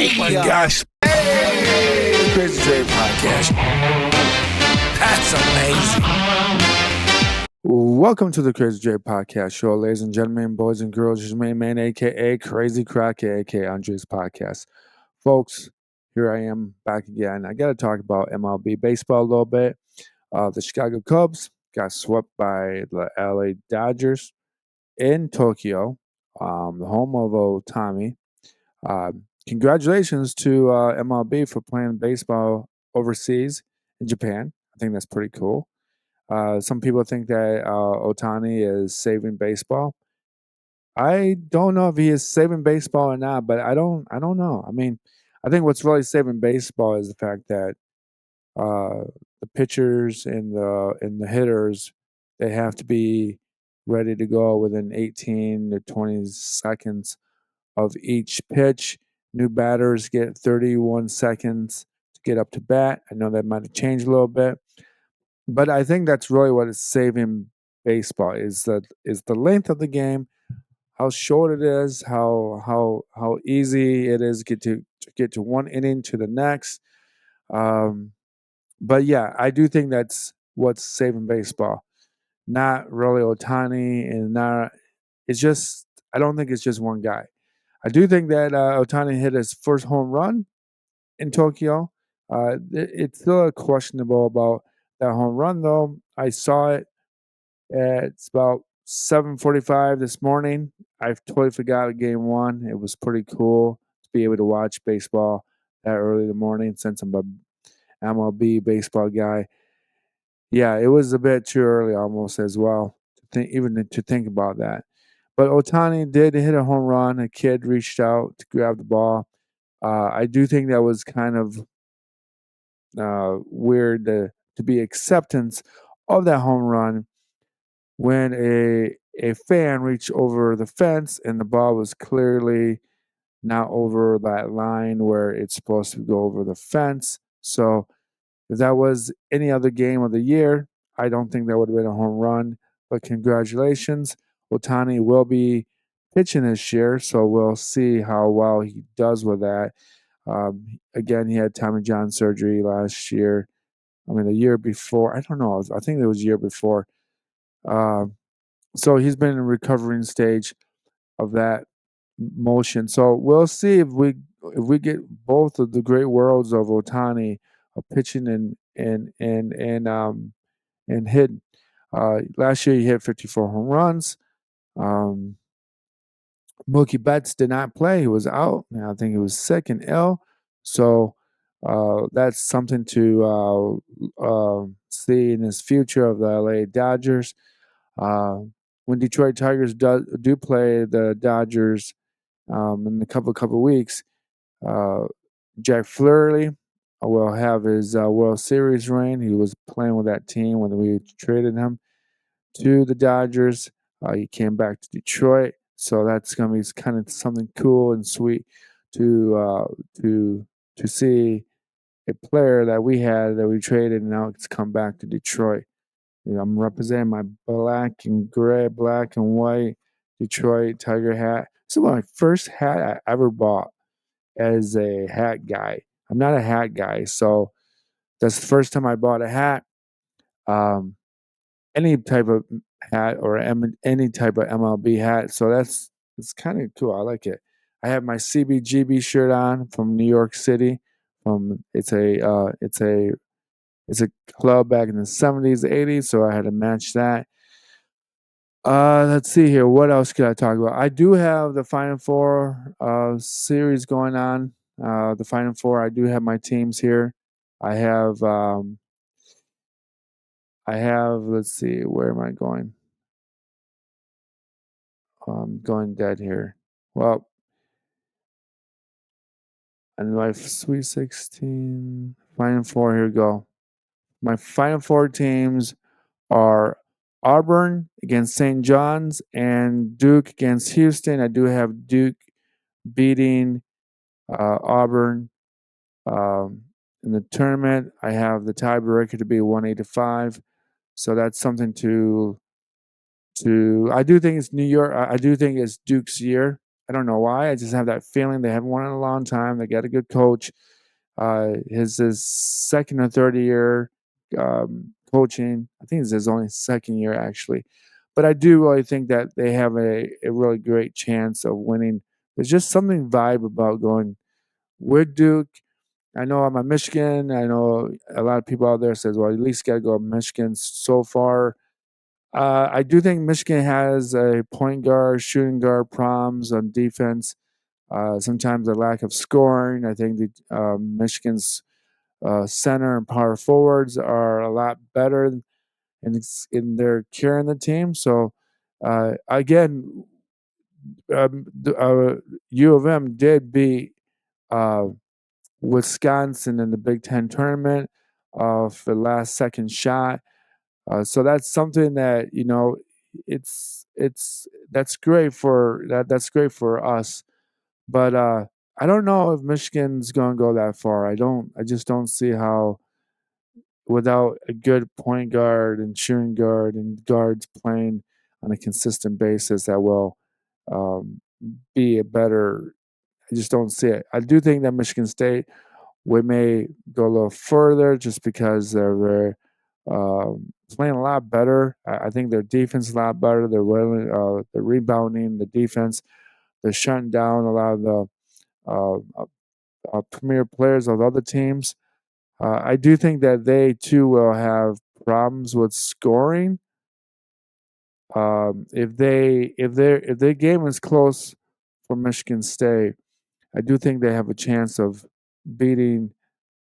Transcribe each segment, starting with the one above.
Oh my gosh. Hey, the Crazy Trade Podcast. That's amazing. Welcome to the Crazy J Podcast Show, ladies and gentlemen, boys and girls. Your main man, aka Crazy Crack, aka Andre's Podcast. Folks, here I am back again. I got to talk about MLB baseball a little bit. The Chicago Cubs got swept by the LA Dodgers in Tokyo, the home of Ohtani. Congratulations to MLB for playing baseball overseas in Japan. I think that's pretty cool. Some people think that Ohtani is saving baseball. I don't know if he is saving baseball or not, but I don't know. I mean, I think what's really saving baseball is the fact that the pitchers and the hitters, they have to be ready to go within 18 to 20 seconds of each pitch. New batters get 31 seconds to get up to bat. I know that might have changed a little bit, but I think that's really what is saving baseball is the length of the game, how short it is, how easy it is to get to one inning to the next. But yeah, I do think that's what's saving baseball. Not really Ohtani, and not. It's just I don't think it's just one guy. I do think that Ohtani hit his first home run in Tokyo. It's still questionable about that home run, though. I saw it at about 7:45 this morning. I totally forgot game one. It was pretty cool to be able to watch baseball that early in the morning since I'm a MLB baseball guy. Yeah, it was a bit too early almost as well, even to think about that. But Ohtani did hit a home run. A kid reached out to grab the ball. I do think that was kind of weird to be acceptance of that home run when a fan reached over the fence and the ball was clearly not over that line where it's supposed to go over the fence. So if that was any other game of the year, I don't think that would have been a home run. But congratulations. Ohtani will be pitching this year, so we'll see how well he does with that. Again, he had Tommy John surgery last year. I mean, the year before. I don't know. I think it was the year before. So he's been in a recovering stage of that motion. So we'll see if we get both of the great worlds of Ohtani, pitching and hitting. Last year he hit 54 home runs. Mookie Betts did not play; he was out. I think he was sick and ill. So that's something to see in his future of the LA Dodgers. When Detroit Tigers do play the Dodgers in a couple weeks, Jack Flaherty will have his World Series reign. He was playing with that team when we traded him to the Dodgers. He came back to Detroit, so that's going to be kind of something cool and sweet to see a player that we had that we traded and now it's come back to Detroit. I'm representing my black and gray, black and white Detroit Tiger hat. This is my first hat I ever bought as a hat guy. I'm not a hat guy, so that's the first time I bought a hat. Any type of hat or any type of MLB hat. So it's kind of cool. I like it. I have my CBGB shirt on from New York City. It's a club back in the 70s, 80s, so I had to match that. Let's see here. What else could I talk about? I do have the Final Four series going on. The Final Four. I do have my teams here. I have. Let's see. Where am I going? I'm going dead here. Well, and my Sweet 16 Final Four. Here we go. My Final Four teams are Auburn against St. John's and Duke against Houston. I do have Duke beating Auburn in the tournament. I have the tiebreaker to be 185, so that's something to. I do think it's New York. I do think it's Duke's year. I don't know why. I just have that feeling they haven't won in a long time. They got a good coach. His second or third year coaching. I think it's his only second year actually. But I do really think that they have a really great chance of winning. There's just something vibe about going with Duke. I know I'm a Michigan. I know a lot of people out there says, well, at least got to go Michigan so far. I do think Michigan has a point guard, shooting guard problems on defense. Sometimes a lack of scoring. I think the Michigan's center and power forwards are a lot better, and it's in their carrying the team. So again, U of M did beat uh, Wisconsin in the Big Ten tournament for the last second shot. So that's something that it's that's great for that's great for us. But I don't know if Michigan's going to go that far. I just don't see how without a good point guard and shooting guard and guards playing on a consistent basis that will um, be a better. I just don't see it. I do think that Michigan State we may go a little further just because they're playing a lot better. I think their defense is a lot better. They're willing, they're rebounding the defense. They're shutting down a lot of the premier players of other teams. I do think that they too will have problems with scoring. If their game is close for Michigan State, I do think they have a chance of beating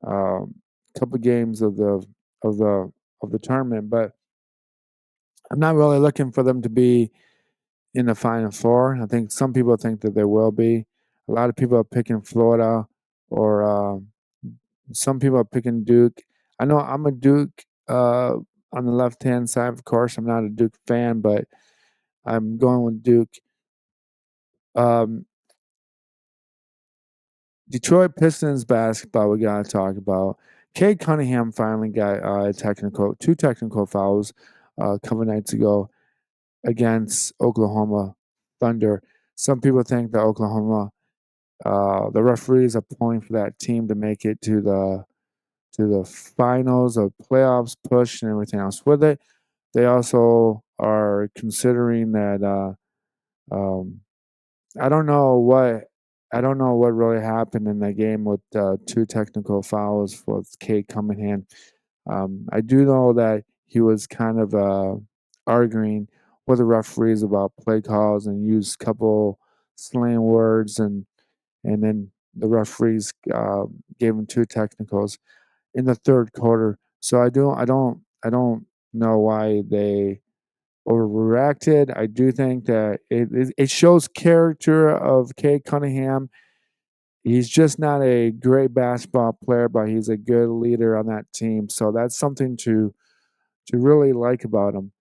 a couple games of the of the tournament. But I'm not really looking for them to be in the Final Four. I think some people think that they will be. A lot of people are picking Florida, or some people are picking Duke. I know I'm a Duke on the left hand side. Of course, I'm not a Duke fan, but I'm going with Duke. Um, Detroit Pistons basketball. We gotta talk about. Cade Cunningham finally got two technical fouls a couple nights ago against Oklahoma Thunder. Some people think that the referees are pulling for that team to make it to the finals of playoffs push and everything else with it. They also are considering that um, I don't know what really happened in that game with two technical fouls for Cade Cunningham. I do know that he was kind of arguing with the referees about play calls and used a couple slang words, and then the referees gave him two technicals in the third quarter. So I don't know why they overreacted. I do think that it shows character of Cade Cunningham. He's just not a great basketball player, but he's a good leader on that team. So that's something to really like about him.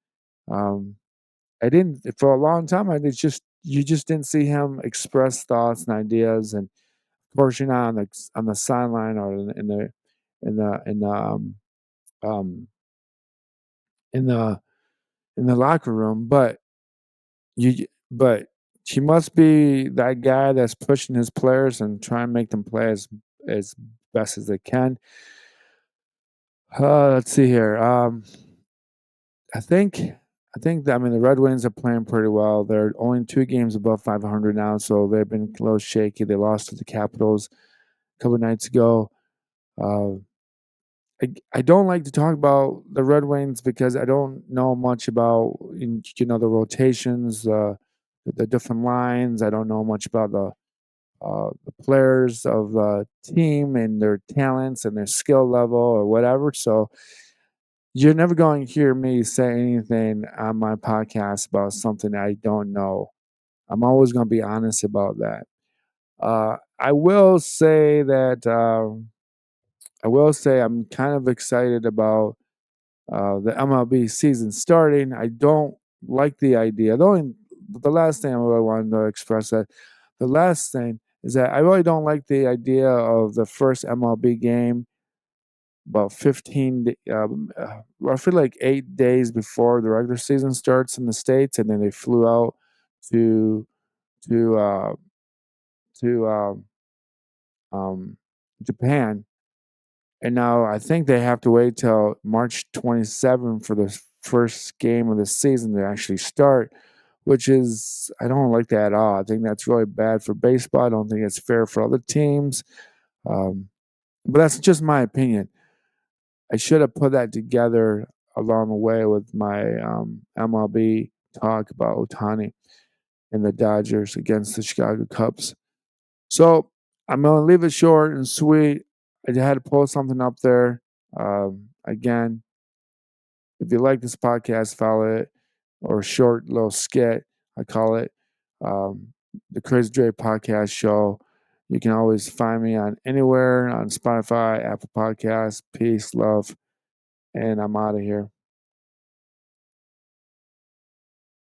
Um, I didn't for a long time. I just you just didn't see him express thoughts and ideas, and of course you're not on the sideline or in the in the um, in the in the locker room, but he must be that guy that's pushing his players and trying to make them play as best as they can. Let's see here. I think I mean the Red Wings are playing pretty well. They're only 2 games above 500 now, so they've been a little shaky. They lost to the Capitals a couple nights ago. Uh, I don't like to talk about the Red Wings because I don't know much about the rotations, the different lines. I don't know much about the players of the team and their talents and their skill level or whatever. So you're never going to hear me say anything on my podcast about something I don't know. I'm always going to be honest about that. I will say that I will say I'm kind of excited about the MLB season starting. I don't like the idea. The last thing I really wanted to express that the last thing is that I really don't like the idea of the first MLB game about roughly like 8 days before the regular season starts in the states, and then they flew out to to Japan, and now I think they have to wait till March 27 for the first game of the season to actually start, which is I don't like that at all. I think that's really bad for baseball. I don't think it's fair for other teams. Um, but that's just my opinion. I should have put that together along the way with my MLB talk about Ohtani and the Dodgers against the Chicago Cubs. So I'm going to leave it short and sweet. I had to post something up there. Again, if you like this podcast, follow it, or a short little skit, I call it, um, the Crazy Dre Podcast Show. You can always find me on anywhere on Spotify, Apple Podcasts. Peace, love, and I'm out of here.